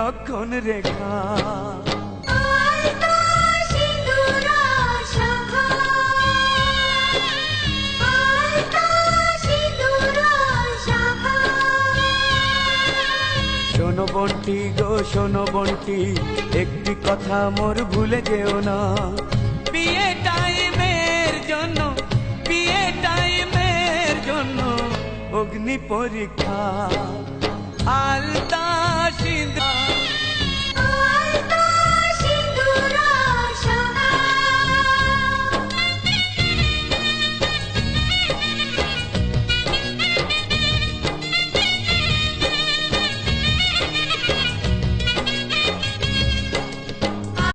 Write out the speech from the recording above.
লক্ষণ রেখা। শোনো বন্টি গো শোনো বন্টি, একটি কথা মোর ভুলে যেও না। বিয়ে টাইমের জন্য, বিয়ে টাইমের জন্য অগ্নি পরীক্ষা। আলতা